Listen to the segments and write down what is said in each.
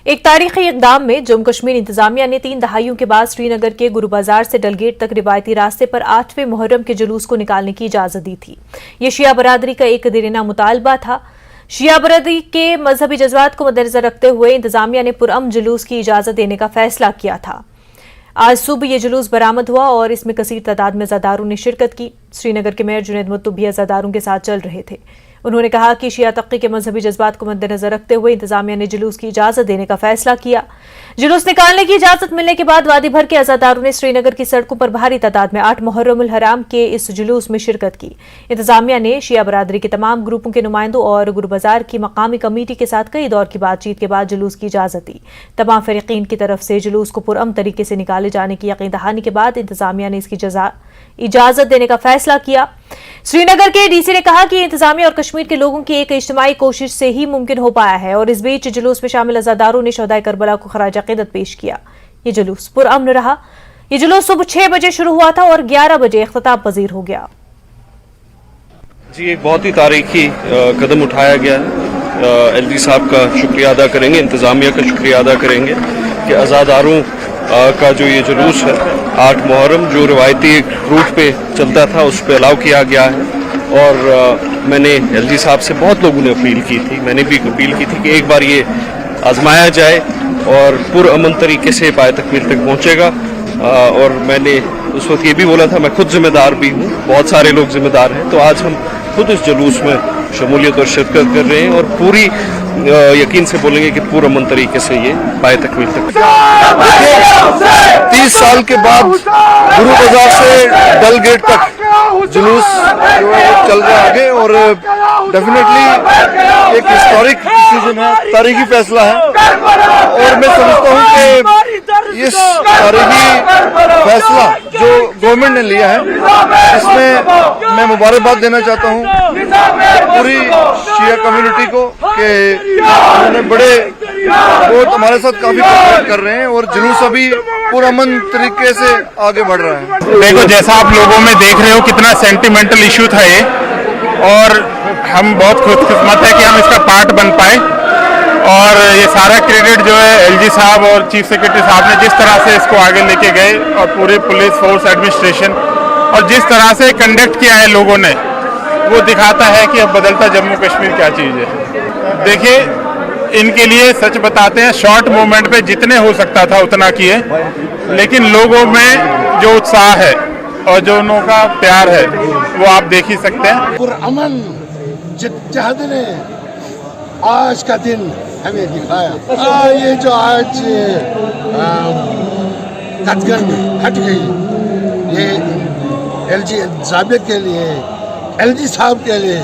एक तारीखी इकदाम में जम्मू कश्मीर इंतजामिया ने 3 दहाइयों के बाद श्रीनगर के गुरु बाजार से डलगेट तक रिवायती रास्ते पर 8वें मुहर्रम के जुलूस को निकालने की इजाजत दी थी। ये शिया बरादरी का एक देरीना मुतालबा था। शिया बरादरी के मजहबी जज्बात को मद्देनजर रखते हुए इंतजामिया ने पुरअमन जुलूस की इजाजत देने का फैसला किया था। आज सुबह ये जुलूस बरामद हुआ और इसमें कसीर तादाद में अज़ादारों ने शिरकत की। श्रीनगर के मेयर जुनैद मुत्तब भी अज़ादारों के साथ चल रहे थे। उन्होंने कहा कि शिया तबके के मजहबी जज्बात को मद्देनजर रखते हुए इंतजामिया ने जुलूस की इजाजत देने का फैसला किया। जुलूस निकालने की इजाजत मिलने के बाद वादी भर के अज़ादारों ने श्रीनगर की सड़कों पर भारी तादाद में 8 मुहर्रमुल हराम के इस जुलूस में शिरकत की। इंतजामिया ने शिया बरादरी के तमाम ग्रुपों के नुमाइंदों और गुरु बाजार की मकामी कमेटी के साथ कई दौर की बातचीत के बाद जुलूस की इजाजत दी। तमाम फरीकीन की तरफ से जुलूस को पुरअमन तरीके से निकाले जाने की यकीन दहानी के बाद इंतजामिया ने इसकी इजाजत देने का फैसला किया। श्रीनगर के डीसी ने कहा कि इंतजामिया और कश्मीर के लोगों की एक इज्तिमाई कोशिश से ही मुमकिन हो पाया है और इस बीच जुलूस में शामिल अज़ादारों ने शोहदाए करबला को खराज अकीदत पेश किया। ये जुलूस पुरअमन रहा। ये जुलूस सुबह 6 बजे शुरू हुआ था और 11 बजे इख्तिताम पजीर हो गया। जी, एक बहुत ही तारीखी कदम उठाया गया है। एलजी साहब का शुक्रिया अदा करेंगे, इंतजामिया का शुक्रिया अदा करेंगे कि अज़ादारों का जो ये जुलूस है 8 मुहर्रम जो रिवायती रूट पे चलता था उस पे अलाउ किया गया है। और मैंने एलजी साहब से बहुत लोगों ने अपील की थी, मैंने भी अपील की थी कि एक बार ये आजमाया जाए और पुरअमन तरीके से पाए तकमील तक पहुँचेगा। और मैंने उस वक्त ये भी बोला था मैं खुद जिम्मेदार भी हूँ, बहुत सारे लोग जिम्मेदार हैं। तो आज हम खुद इस जुलूस में शमूलियत और शिरकत कर रहे हैं और पूरी यकीन से बोलेंगे कि पुरअमन तरीके से ये पाए तकमील तक। 30 साल के बाद गुरु बाजार से डलगेट तक जुलूस जो है चल रहा है आगे और डेफिनेटली एक हिस्टोरिक डिसीजन है, तारीखी फैसला है। और मैं समझता हूँ कि इस तारीखी फैसला जो गवर्नमेंट ने लिया है इसमें मैं मुबारकबाद देना चाहता हूँ पूरी शिया कम्युनिटी को कि उन्होंने बड़े बहुत हमारे साथ काफी कोऑपरेट कर रहे हैं और जुलूस अभी पुरअमन तरीके से आगे बढ़ रहा है। देखो, जैसा आप लोगों में देख रहे हो कितना सेंटिमेंटल इशू था ये और हम बहुत खुशकिस्मत है कि हम इसका पार्ट बन पाए। और ये सारा क्रेडिट जो है एलजी साहब और चीफ सेक्रेटरी साहब ने जिस तरह से इसको आगे लेके गए और पूरे पुलिस फोर्स एडमिनिस्ट्रेशन और जिस तरह से कंडक्ट किया है लोगों ने, वो दिखाता है कि अब बदलता जम्मू कश्मीर क्या चीज़ है। देखिए, इनके लिए सच बताते हैं शॉर्ट मोमेंट पे जितने हो सकता था उतना किए, लेकिन लोगों में जो उत्साह है और जो उनका प्यार है वो आप देख ही सकते हैं। पुरअमन जिद्दहद ने आज का दिन हमें दिखाया। ये जो आज कदगन हट गई, ये एलजी इंतजामिया के लिए, एलजी साहब के लिए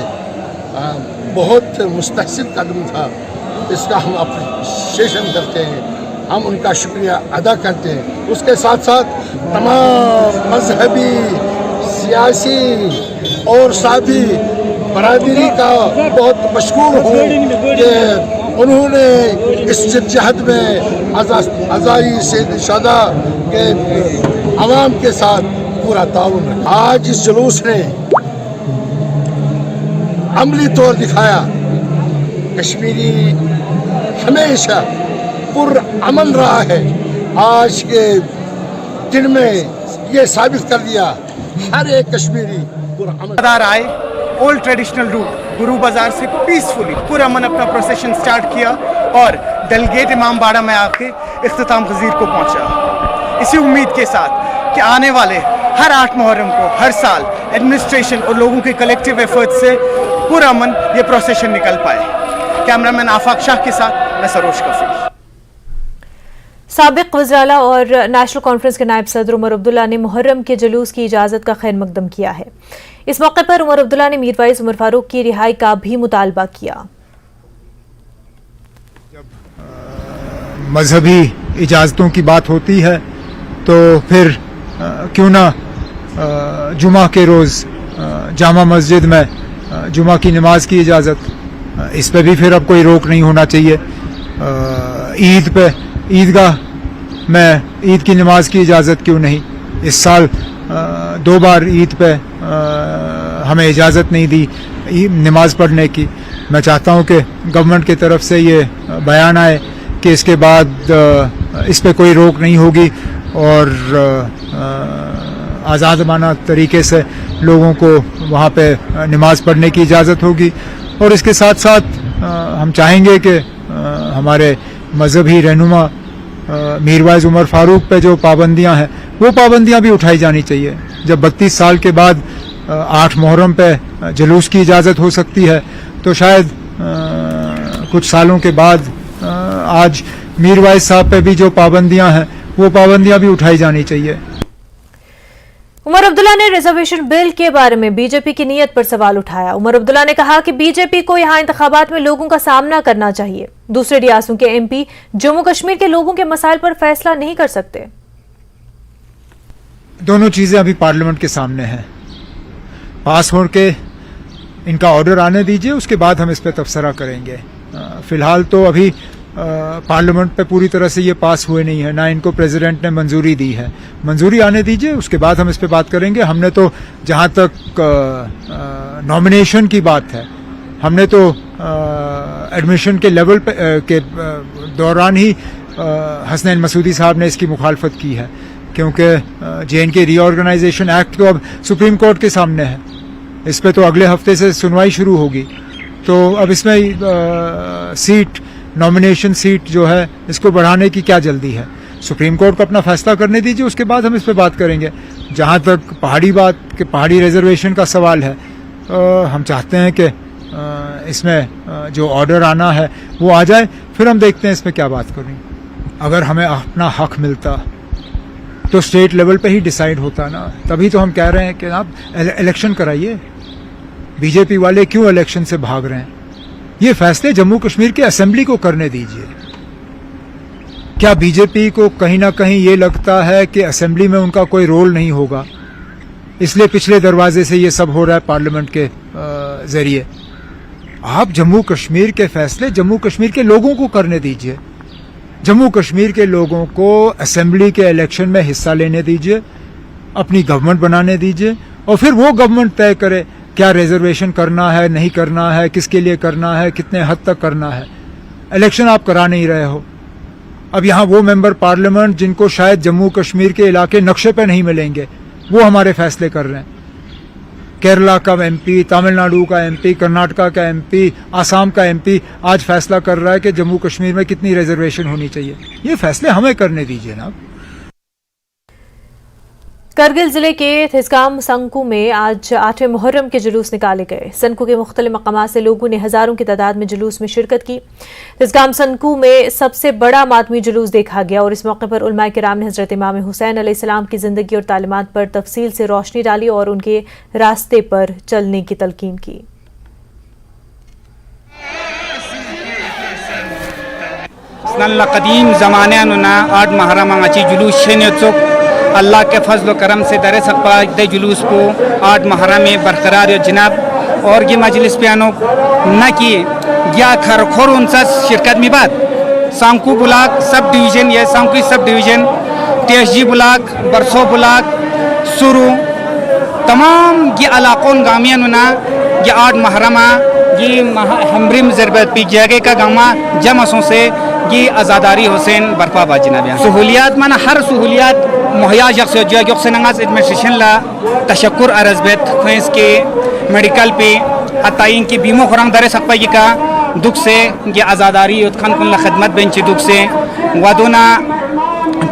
बहुत मुस्तहसिन कदम था। इसका हम अप्रिशिएशन करते हैं, हम उनका शुक्रिया अदा करते हैं। उसके साथ साथ तमाम मजहबी, सियासी और साथी बरादरी का बहुत मशकूर हूँ कि उन्होंने इस जद्दोजहद में आज़ादी से शुदा के अवाम के साथ पूरा ताउन रखा। आज इस जुलूस ने अमली तौर दिखाया कश्मीरी हमेशा पुरअमन रहा है। आज के दिन में ये साबित कर दिया हर एक कश्मीरी पुरअमन आए। ओल्ड ट्रेडिशनल रूट गुरु बाजार से पीसफुली पुरअमन अपना प्रोसेशन स्टार्ट किया और डलगेट इमाम बाड़ा में आके इख्तिताम पजीर को पहुंचा। इसी उम्मीद के साथ कि आने वाले हर 8 मुहर्रम को हर साल एडमिनिस्ट्रेशन और लोगों के कलेक्टिव एफर्ट से पुरअमन ये प्रोसेशन निकल पाए। कैमरामैन आफाक शाह के साथ मैं सरोज कफी। साबिक वज़ीर-ए-आला और नेशनल कॉन्फ्रेंस के नायब सदर उमर अब्दुल्ला ने मुहर्रम के जुलूस की इजाजत का खैर मकदम किया है। इस मौके पर उमर अब्दुल्ला ने मीरवाइज उमर फारूक की रिहाई का भी मुतालबा किया। मजहबी इजाजतों की बात होती है तो फिर क्यों ना जुमा के रोज़ जामा मस्जिद में जुमा की नमाज की इजाज़त, इस पर भी फिर अब कोई रोक नहीं होना चाहिए। ईद पे ईदगाह में ईद की नमाज की इजाज़त क्यों नहीं? इस साल 2 बार ईद पे हमें इजाज़त नहीं दी नमाज पढ़ने की। मैं चाहता हूँ कि गवर्नमेंट की तरफ से ये बयान आए कि इसके बाद इस पे कोई रोक नहीं होगी और आज़ादमाना तरीके से लोगों को वहाँ पे नमाज पढ़ने की इजाज़त होगी। और इसके साथ साथ हम चाहेंगे कि हमारे मजहबी रहनुमा मीरवाइज़ उमर फारूक पे जो पाबंदियां हैं वो पाबंदियां भी उठाई जानी चाहिए। जब 32 साल के बाद 8 मुहर्रम पे जुलूस की इजाज़त हो सकती है तो शायद कुछ सालों के बाद आज मीरवाइज़ साहब पे भी जो पाबंदियां हैं वो पाबंदियां भी उठाई जानी चाहिए। उमर अब्दुल्ला ने रिजर्वेशन बिल के बारे में बीजेपी की नीयत पर सवाल उठाया। उमर अब्दुल्ला ने कहा कि बीजेपी को यहां इंतखाबात में लोगों का सामना करना चाहिए। दूसरे रियासतों के एमपी जम्मू कश्मीर के लोगों के मसाइल पर फैसला नहीं कर सकते। दोनों चीजें अभी पार्लियामेंट के सामने हैं। पास होकर इनका ऑर्डर आने दीजिए, उसके बाद हम इस पर तबसरा करेंगे। फिलहाल तो अभी पार्लियामेंट पे पूरी तरह से ये पास हुए नहीं है, ना इनको प्रेसिडेंट ने मंजूरी दी है। मंजूरी आने दीजिए, उसके बाद हम इस पे बात करेंगे। हमने तो जहां तक नॉमिनेशन की बात है, हमने तो एडमिशन के लेवल पे के दौरान ही हसनैन मसूदी साहब ने इसकी मुखालफत की है, क्योंकि JNK रीऑर्गेनाइजेशन एक्ट तो अब सुप्रीम कोर्ट के सामने है। इस पे तो अगले हफ्ते से सुनवाई शुरू होगी। तो अब इसमें सीट, नॉमिनेशन सीट जो है, इसको बढ़ाने की क्या जल्दी है? सुप्रीम कोर्ट को अपना फैसला करने दीजिए, उसके बाद हम इस पे बात करेंगे। जहां तक पहाड़ी रिजर्वेशन का सवाल है, हम चाहते हैं कि इसमें जो ऑर्डर आना है वो आ जाए, फिर हम देखते हैं इसमें क्या बात करनी। अगर हमें अपना हक मिलता तो स्टेट लेवल पे ही डिसाइड होता ना। तभी तो हम कह रहे हैं कि आप इलेक्शन कराइए। बीजेपी वाले क्यों इलेक्शन से भाग रहे हैं? ये फैसले जम्मू कश्मीर के असेंबली को करने दीजिए। क्या बीजेपी को कहीं ना कहीं ये लगता है कि असेंबली में उनका कोई रोल नहीं होगा, इसलिए पिछले दरवाजे से ये सब हो रहा है पार्लियामेंट के जरिए? आप जम्मू कश्मीर के फैसले जम्मू कश्मीर के लोगों को करने दीजिए। जम्मू कश्मीर के लोगों को असेंबली के इलेक्शन में हिस्सा लेने दीजिए, अपनी गवर्नमेंट बनाने दीजिए, और फिर वो गवर्नमेंट तय करे क्या रिजर्वेशन करना है, नहीं करना है, किसके लिए करना है, कितने हद तक करना है। इलेक्शन आप करा नहीं रहे हो। अब यहाँ वो मेंबर पार्लियामेंट जिनको शायद जम्मू कश्मीर के इलाके नक्शे पे नहीं मिलेंगे, वो हमारे फैसले कर रहे हैं। केरला का MP, तमिलनाडु का MP, कर्नाटका का MP, आसाम का MP आज फैसला कर रहा है कि जम्मू कश्मीर में कितनी रिजर्वेशन होनी चाहिए। ये फैसले हमें करने दीजिए ना। करगिल जिले के थिसगाम संकू में आज 8वें मुहर्रम के जुलूस निकाले गए। संकू के मुख्तलिफ मकामात से लोगों ने हजारों की तादाद में जुलूस में शिरकत की। थिसगाम संकू में सबसे बड़ा मातमी जुलूस देखा गया और इस मौके पर उलमाए किराम ने हजरत इमाम हुसैन अलैहिस्सलाम की जिंदगी और तालीमात पर तफसील से रोशनी डाली और उनके रास्ते पर चलने की तलकीन की। कदीम जमाने 8 मुहर्रम जुलूस अल्लाह के फजल करम से दर सकपा दे जुलूस को 8 मुहर्रम में बरकरार जनाब और ये मजलिस पियानो न कि या खरखोर उनसा शिरकत में बात सांकू ब्लॉक सब डिवीजन या सांकू सब डिवीजन TSG ब्लॉक बरसो ब्लॉक सुरू तमाम ये इलाकों गामिया नुना ये 8 मुहर्रम ये हमरिम जरबत पी जगह का गामा जमसों से ये आज़ादारी हुसैन बर्फा बाजिना सहूलियात माना हर सहूलियात मुहैया से नंगास एडमिनिस्ट्रेशन ला तशक्कुर अरजबत खुश के मेडिकल पे हताइन की बीमो खुराम दरे सकपाई का दुख से ये आज़ादारी उत्खन कुन ला खदमत बेंच दुख से वादोना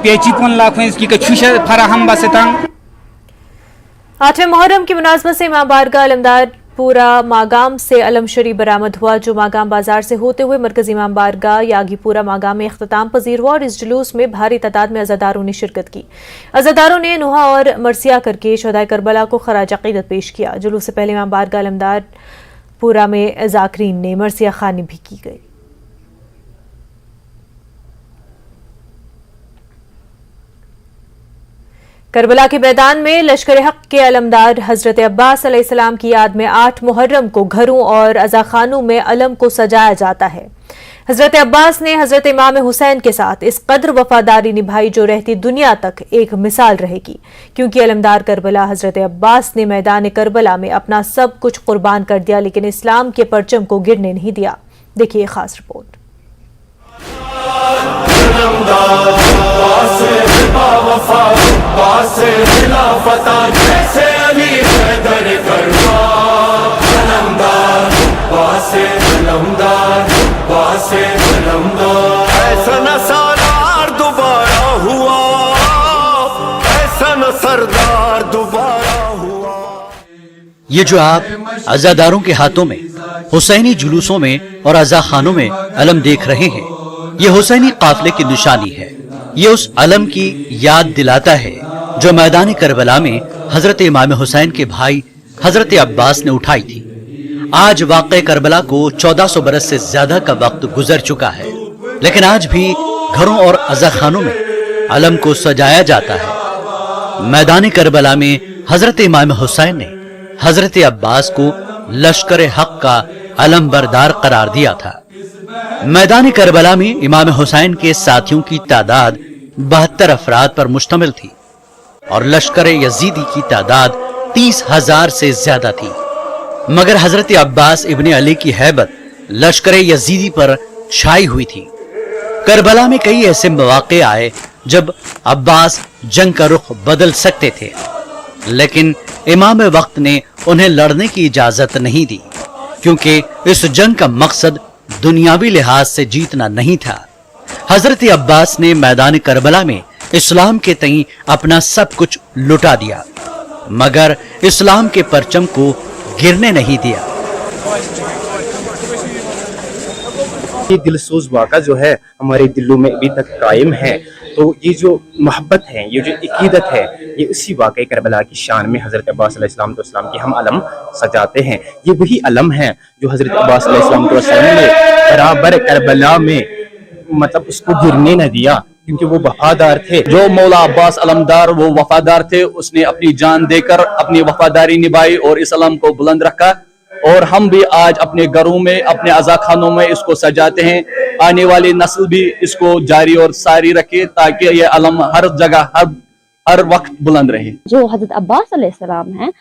पेची कुन ला खुश की कछुश फराहम बसतंग। 8वें मुहर्रम की मुनासबत से इमाम बारगाह अलमदार पूरा मागाम से अलम शरीफ बरामद हुआ, जो मागाम बाजार से होते हुए मरकजी इमाम बारगाह यागीपुरा मागाम में इख्तिताम पजीर हुआ और इस जुलूस में भारी तादाद में अज़ादारों ने शिरकत की। अज़ादारों ने नुहा और मरसिया करके शहदाए करबला को खराज अक़ीदत पेश किया। जुलूस से पहले इमाम बारगाह अलमदार पूरा में ज़ाकिरीन ने मरसिया खानी भी की गई। करबला के मैदान में लश्कर हक के अलमदार हजरत अब्बास अलैहिस्सलाम की याद में 8 मुहर्रम को घरों और अज़ाखानों में अलम को सजाया जाता है। हजरत अब्बास ने हजरत इमाम हुसैन के साथ इस कदर वफादारी निभाई जो रहती दुनिया तक एक मिसाल रहेगी, क्योंकि अलमदार करबला हजरत अब्बास ने मैदान करबला में अपना सब कुछ कुर्बान कर दिया, लेकिन इस्लाम के परचम को गिरने नहीं दिया। देखिए खास रिपोर्ट। ऐसा न सालार दोबारा हुआ, ऐसा न सरदार दोबारा हुआ। ये जो आप आजादारों के हाथों में, हुसैनी जुलूसों में और आजा खानों में अलम देख रहे हैं, ये हुसैनी काफिले की निशानी है। ये उस अलम की याद दिलाता है जो मैदान करबला में हजरत इमाम हुसैन के भाई हजरत अब्बास ने उठाई थी। आज वाक़े करबला को 1400 बरस से ज्यादा का वक्त गुजर चुका है, लेकिन आज भी घरों और अज़ाखानों में अलम को सजाया जाता है। मैदान करबला में हजरत इमाम हुसैन ने हजरत अब्बास को लश्कर हक का अलम बरदार करार दिया था। मैदान करबला में इमाम हुसैन के साथियों की तादाद 72 अफराद पर मुश्तमिल थी और लश्कर यजीदी की तादाद 30,000 से ज्यादा थी। मगर हजरत अब्बास इब्ने अली की हैबत लश्कर यजीदी पर छाई हुई थी। करबला में कई ऐसे मौके आए जब अब्बास जंग का रुख बदल सकते थे, लेकिन इमाम वक्त ने उन्हें लड़ने की इजाजत नहीं दी, क्योंकि इस जंग का मकसद दुनियावी लिहाज से जीतना नहीं था। हजरत अब्बास ने मैदान करबला में इस्लाम के तई अपना सब कुछ लुटा दिया, मगर इस्लाम के परचम को गिरने नहीं दिया। ये दिलसोज वाक़ा जो है हमारे दिलों में अभी तक कायम है। तो ये जो मोहब्बत है, ये जो अकीदत है, ये उसी वाक़े करबला की शान में हज़रत अब्बास अलैहिस्सलाम की हम अलम सजाते हैं। ये वही अलम है जो हज़रत अब्बास अलैहिस्सलाम ने बराबर करबला में मतलब उसको गिरने न दिया, क्योंकि वो वफादार थे। जो मौला अब्बास अलमदार वो वफादार थे, उसने अपनी जान देकर अपनी वफादारी निभाई और इस अलम को बुलंद रखा। और हम भी आज अपने घरों में, अपने अज़ा खानों में इसको सजाते हैं। आने वाली नस्ल भी इसको जारी और सारी रखे ताकि ये अलम हर जगह हर वक्त बुलंद रहे। जो हजरत अब्बास अलैहिस्सलाम हैं,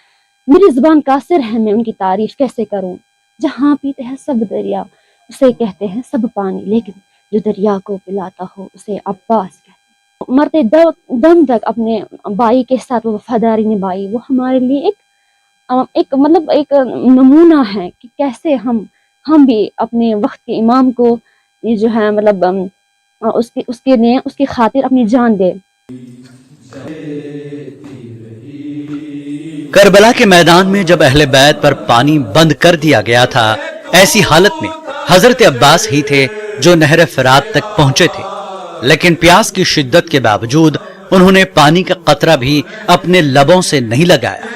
मेरी जुबान कासिर है, मैं उनकी तारीफ कैसे करूं। जहाँ पीते हैं सब दरिया उसे कहते हैं सब पानी, लेकिन जो दरिया को पिलाता हो उसे अब्बास कहते हैं। मरते दम तक अपने भाई के साथ वो वफादारी निभाई। वो हमारे लिए एक नमूना है कि कैसे हम भी अपने वक्त के इमाम को ये जो है उसकी खातिर अपनी जान दे। करबला के मैदान में जब अहले बैत पर पानी बंद कर दिया गया था, ऐसी हालत में हजरत अब्बास ही थे जो नहर फरात तक पहुंचे थे, लेकिन प्यास की शिद्दत के बावजूद उन्होंने पानी का कतरा भी अपने लबों से नहीं लगाया,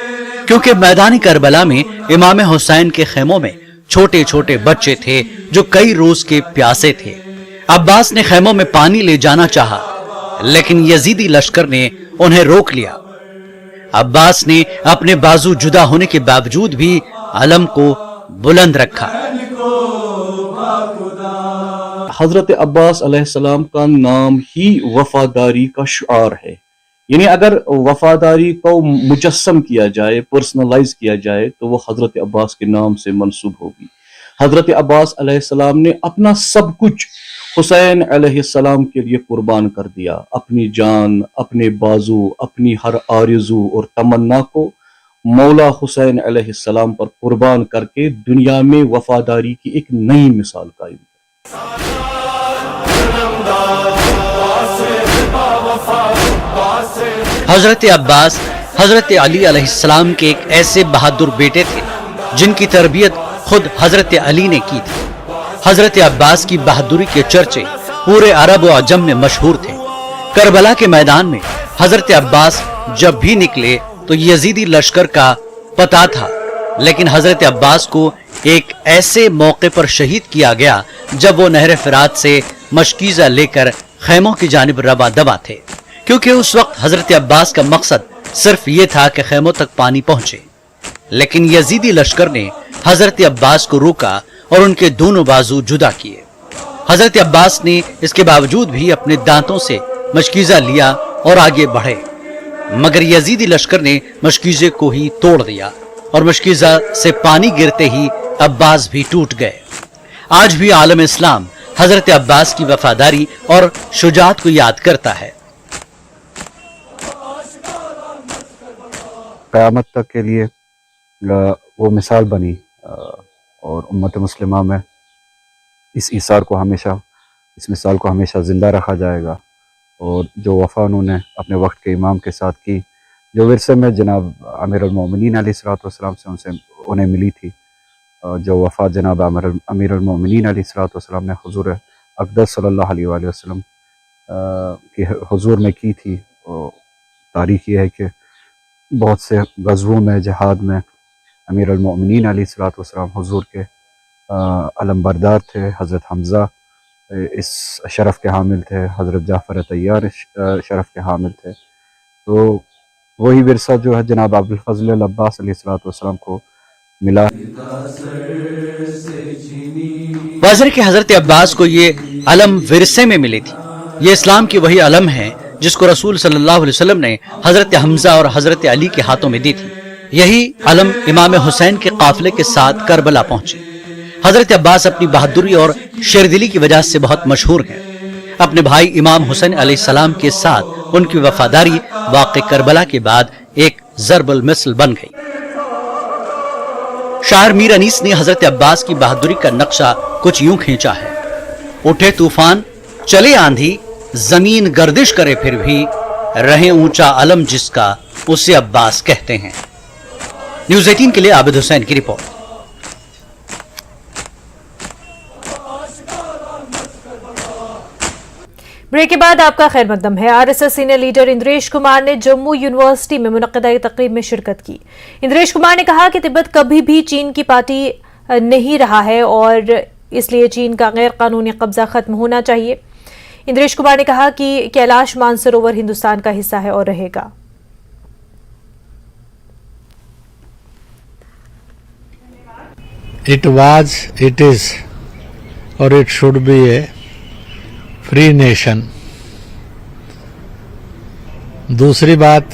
क्योंकि मैदानी करबला में इमाम हुसैन के खेमों में छोटे छोटे बच्चे थे जो कई रोज के प्यासे थे। अब्बास ने खेमों में पानी ले जाना चाहा, लेकिन यजीदी लश्कर ने उन्हें रोक लिया। अब्बास ने अपने बाजू जुदा होने के बावजूद भी अलम को बुलंद रखा। हजरत अब्बास अलैहिस्सलाम का नाम ही वफादारी का शुआर है। यानी अगर वफादारी को मुजस्सम किया जाए, पर्सनलाइज किया जाए, तो वो हजरत अब्बास के नाम से मंसूब होगी। हजरत अब्बास अलैहिस्सलाम ने अपना सब कुछ हुसैन अलैहिस्सलाम के लिए कुर्बान कर दिया। अपनी जान, अपने बाजू, अपनी हर आरज़ू और तमन्ना को मौला हुसैन अलैहिस्सलाम पर कुर्बान करके दुनिया में वफादारी की एक नई मिसाल कायम। हजरत अब्बास हजरत अली अलैहिस्सलाम के एक ऐसे बहादुर बेटे थे जिनकी तरबियत खुद हजरत अली ने की थी। हजरत अब्बास की बहादुरी के चर्चे पूरे अरब व अजम में मशहूर थे। करबला के मैदान में हजरत अब्बास जब भी निकले तो यजीदी लश्कर का पता था, लेकिन हजरत अब्बास को एक ऐसे मौके पर शहीद किया गया जब वो नहर फरात से मशकीज़ा लेकर खैमों की जानिब रवा दवा थे, क्योंकि उस वक्त हजरत अब्बास का मकसद सिर्फ ये था कि खैमों तक पानी पहुंचे। लेकिन यजीदी लश्कर ने हजरत अब्बास को रोका और उनके दोनों बाजू जुदा किए। हजरत अब्बास ने इसके बावजूद भी अपने दांतों से मशकीज़ा लिया और आगे बढ़े, मगर यजीदी लश्कर ने मशकीज़े को ही तोड़ दिया और मशकीज़ा से पानी गिरते ही अब्बास भी टूट गए। आज भी आलम इस्लाम हजरत अब्बास की वफादारी और शुजाअत को याद करता है। क़यामत तक के लिए वो मिसाल बनी और उम्मत मुस्लिमा में इस ईसार को हमेशा इस मिसाल को हमेशा ज़िंदा रखा जाएगा। और जो वफ़ा उन्होंने अपने वक्त के इमाम के साथ की, जो विरसे में जनाब अमीरुल मोमिनीन अलैहिस्सलाम से उन्हें मिली थी, जो वफ़ा जनाब अमीरुल मोमिनीन अलैहिस्सलाम ने हुज़ूर अक़दस सल्लल्लाहु अलैहि वसल्लम की हुज़ूर में की थी। तारीख़ ये है कि बहुत से ग़ज़वों में, जहाद में अमीरुल मोमिनीन अलैहिस्सलाम हुज़ूर के अलमबरदार थे। हज़रत हमज़ा इस शरफ़ के हामिल थे, हज़रत जाफ़र तैयार शरफ़ के हामिल थे। तो वही विरसा जो है जनाब अबुल फ़ज़ल अब्बास अलैहिस्सलाम को मिला। वाज़ेह कि हज़रत अब्बास को ये अलम विरसे में मिली थी। ये इस्लाम की वही अलम है जिसको रसूल सल्लल्लाहु अलैहि वसल्लम ने हज़रत हमज़ा और हज़रत अली के हाथों में दी थी। यही अलम इमाम हुसैन के काफिले के साथ करबला पहुंचे। हज़रत अब्बास अपनी बहादुरी और शेरदिली की वजह से बहुत मशहूर हैं। अपने भाई इमाम हुसैन अलैहिस्सलाम के साथ उनकी वफादारी वाक़े करबला के बाद एक ज़रबुल मिसल बन गई। शायर मीर अनीस ने हज़रत अब्बास की बहादुरी का नक्शा कुछ यूं खींचा है। उठे तूफान, चले आंधी, जमीन गर्दिश करे, फिर भी रहे ऊंचा अलम जिसका, उसे अब्बास कहते हैं। न्यूज़ 18 के लिए आबिद हुसैन की रिपोर्ट। ब्रेक के बाद आपका खैर मकदम है। RSS senior leader Indresh Kumar ने जम्मू यूनिवर्सिटी में मुनक्किदा एक तकरीब में शिरकत की। इंद्रेश कुमार ने कहा कि तिब्बत कभी भी चीन की पार्टी नहीं रहा है और इसलिए चीन का गैर कानूनी कब्जा खत्म होना चाहिए। इंद्रेश कुमार ने कहा कि कैलाश मानसरोवर हिंदुस्तान का हिस्सा है और रहेगा। It was, it is, or it should be a free nation. दूसरी बात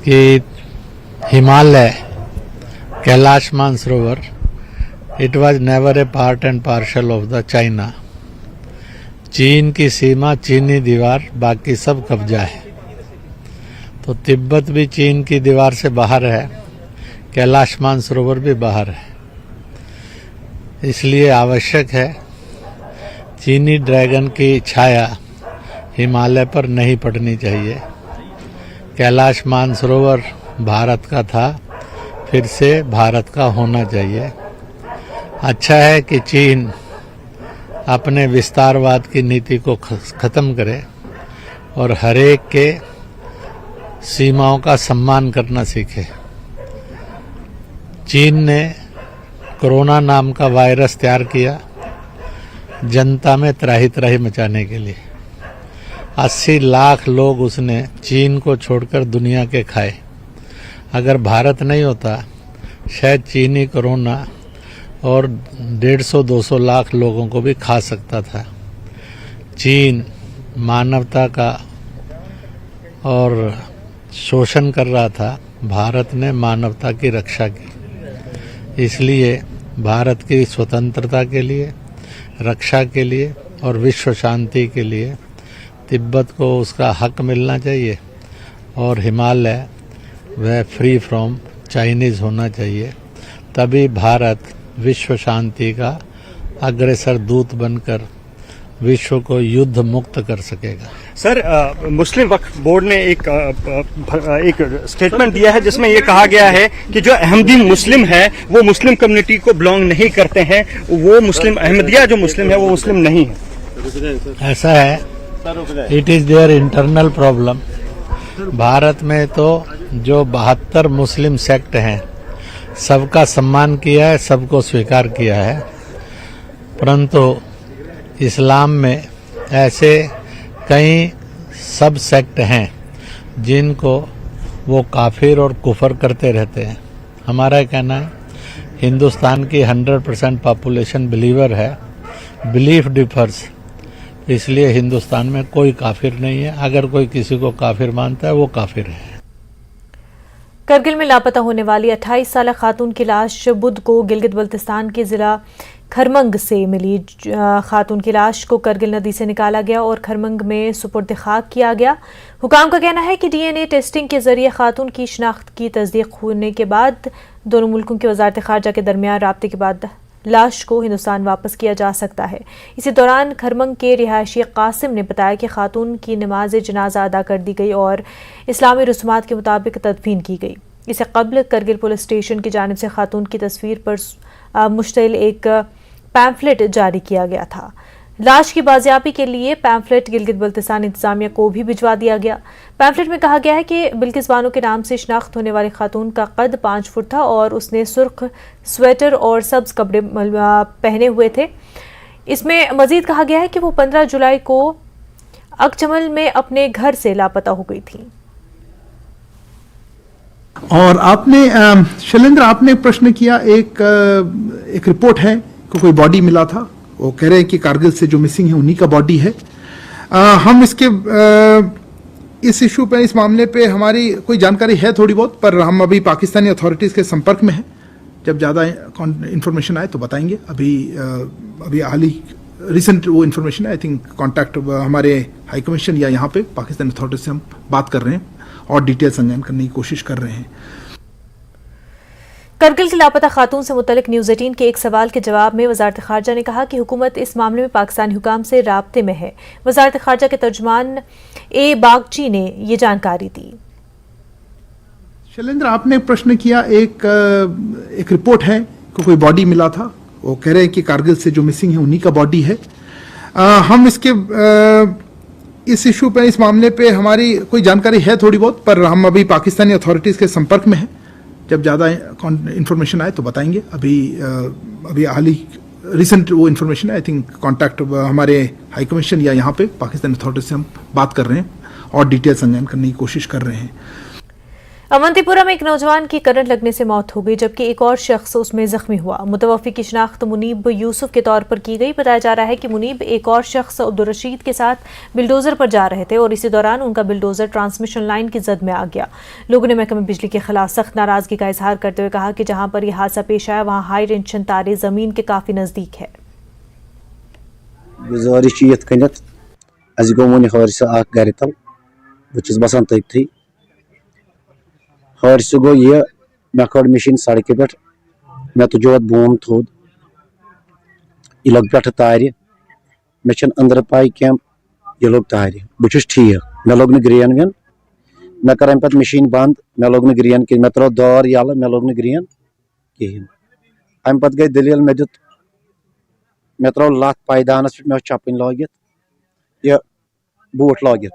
कि Himalaya, Kailash Mansarovar, it was never a part and parcel of the China. चीन की सीमा, चीनी दीवार, बाकी सब कब्जा है। तो तिब्बत भी चीन की दीवार से बाहर है, कैलाश मानसरोवर भी बाहर है। इसलिए आवश्यक है चीनी ड्रैगन की छाया हिमालय पर नहीं पड़नी चाहिए। कैलाश मानसरोवर भारत का था, फिर से भारत का होना चाहिए। अच्छा है कि चीन अपने विस्तारवाद की नीति को खत्म करे और हरेक के सीमाओं का सम्मान करना सीखे। चीन ने कोरोना नाम का वायरस तैयार किया जनता में त्राही त्राही मचाने के लिए। 80 लाख लोग उसने चीन को छोड़कर दुनिया के खाए। अगर भारत नहीं होता शायद चीनी कोरोना और 150-200 लाख लोगों को भी खा सकता था। चीन मानवता का और शोषण कर रहा था, भारत ने मानवता की रक्षा की। इसलिए भारत की स्वतंत्रता के लिए, रक्षा के लिए और विश्व शांति के लिए तिब्बत को उसका हक मिलना चाहिए और हिमालय वह फ्री फ्रॉम चाइनीज़ होना चाहिए। तभी भारत विश्व शांति का अग्रसर दूत बनकर विश्व को युद्ध मुक्त कर सकेगा। सर, मुस्लिम वक्फ बोर्ड ने एक स्टेटमेंट दिया है जिसमें ये कहा गया है कि जो अहमदी मुस्लिम है वो मुस्लिम कम्युनिटी को बिलोंग नहीं करते हैं, वो मुस्लिम अहमदिया जो मुस्लिम है वो मुस्लिम नहीं है। ऐसा है, it is their internal problem. Bharat में तो जो 72 मुस्लिम सेक्ट हैं सबका सम्मान किया है, सबको स्वीकार किया है, परंतु इस्लाम में ऐसे कई सब सेक्ट हैं जिनको वो काफिर और कुफर करते रहते हैं। हमारा कहना है हिंदुस्तान की 100% पॉपुलेशन बिलीवर है, बिलीफ डिफर्स, इसलिए हिंदुस्तान में कोई काफिर नहीं है। अगर कोई किसी को काफिर मानता है वो काफिर है। करगिल में लापता होने वाली 28 साल खातून की लाश बुध को गिलगित बल्तिस्तान के जिला खरमंग से मिली। खातून की लाश को करगिल नदी से निकाला गया और खरमंग में सुपुर्द खाक किया गया। हुकाम का कहना है कि DNA टेस्टिंग के जरिए खातून की शिनाख्त की तस्दीक होने के बाद दोनों मुल्कों की वजारत खारजा के दरमियान राब्ते के बाद लाश को हिंदुस्तान वापस किया जा सकता है। इसी दौरान खरमंग के रिहायशी कासिम ने बताया कि खातून की नमाज जनाजा अदा कर दी गई और इस्लामी रसूमात के मुताबिक तदफीन की गई। इससे कबल करगिल पुलिस स्टेशन की जानिब से खातून की तस्वीर पर मुश्तमिल एक पैम्फलेट जारी किया गया था। लाश की बाजियाबी के लिए पैम्फलेट गिलगित बल्तिस्तान इंतजामिया को भी भिजवा दिया गया। पैम्फलेट में कहा गया है कि बिल्किस बानो के नाम से शिनाख्त होने वाली खातून का कद 5 फुट था और उसने सुर्ख स्वेटर और सब्ज कपड़े पहने हुए थे। इसमें मजीद कहा गया है कि वो 15 जुलाई को अकचमल में अपने घर से लापता हो गई थी। और आपने शैलेंद्र, आपने प्रश्न किया, एक रिपोर्ट है कि कोई बॉडी मिला था, वो कह रहे हैं कि कारगिल से जो मिसिंग है उन्हीं का बॉडी है। हम इस इशू पे, इस मामले पे हमारी कोई जानकारी है थोड़ी बहुत, पर हम अभी पाकिस्तानी अथॉरिटीज़ के संपर्क में हैं। जब ज़्यादा इंफॉर्मेशन आए तो बताएंगे। अभी हाल ही रिसेंट वो इन्फॉर्मेशन है, आई थिंक कॉन्टैक्ट हमारे हाई कमीशन या यहाँ पे पाकिस्तानी अथॉरिटी से हम बात कर रहे हैं और डिटेल संज्ञान करने की कोशिश कर रहे हैं। करगिल की लापता खातून से मुतल्लिक न्यूज़ 18 के एक सवाल के जवाब में वजारत खारजा ने कहा कि हुकूमत इस मामले में पाकिस्तानी हुकाम से राब्ते में है। वजारत खारजा के तर्जुमान ए बागची ने ये जानकारी दी। शैलेंद्र, आपने प्रश्न किया, एक रिपोर्ट है कि कोई बॉडी मिला था, वो कह रहे हैं कि कारगिल से जो मिसिंग है उन्हीं का बॉडी है। हम इस इशू पे, इस मामले पे हमारी कोई जानकारी है थोड़ी बहुत, पर हम अभी पाकिस्तानी अथॉरिटीज़ के संपर्क में हैं। जब ज़्यादा इंफॉर्मेशन आए तो बताएंगे। अभी हाल ही रिसेंट वो इन्फॉर्मेशन है, आई थिंक कॉन्टैक्ट हमारे हाई कमीशन या यहाँ पे पाकिस्तानी अथॉरिटी से हम बात कर रहे हैं और डिटेल संज्ञान करने की कोशिश कर रहे हैं। अवंतीपुरा में एक नौजवान की करंट लगने से मौत हो गई, जबकि एक और शख्स उसमें जख्मी हुआ। मुतवफ़ी की शिनाख्त मुनीब यूसुफ के तौर पर की गई। बताया जा रहा है कि मुनीब एक और शख्स अब्दुल रशीद के साथ बिल्डोजर पर जा रहे थे और इसी दौरान उनका बिल्डोजर ट्रांसमिशन लाइन की जद में आ गया। लोगों ने महकमे बिजली के खिलाफ सख्त नाराजगी का इजहार करते हुए कहा कि जहां पर यह हादसा पेश आया वहां हाई टेंशन तारे जमीन के काफी नजदीक है। गुजारिश यथ कनत अस गो वन हादसा गर तल बहुत बसान तथी हादसा गो यह मे कड़ मशीन सड़क पे मे तुजोत बोम थोद यह लग पे तार मे अंदर पाई क्या यह लोग तार बहुत ठीक मे लोग ग्रेन वन मे कर पे मशीन बंद मे लोग ग्रेन कह मे त्रो दौर यल मे लोग ग्रेन कहें अम पे गई दलील मे त्रो लत पायदानस पे मे चपन लगित यह बूट लगित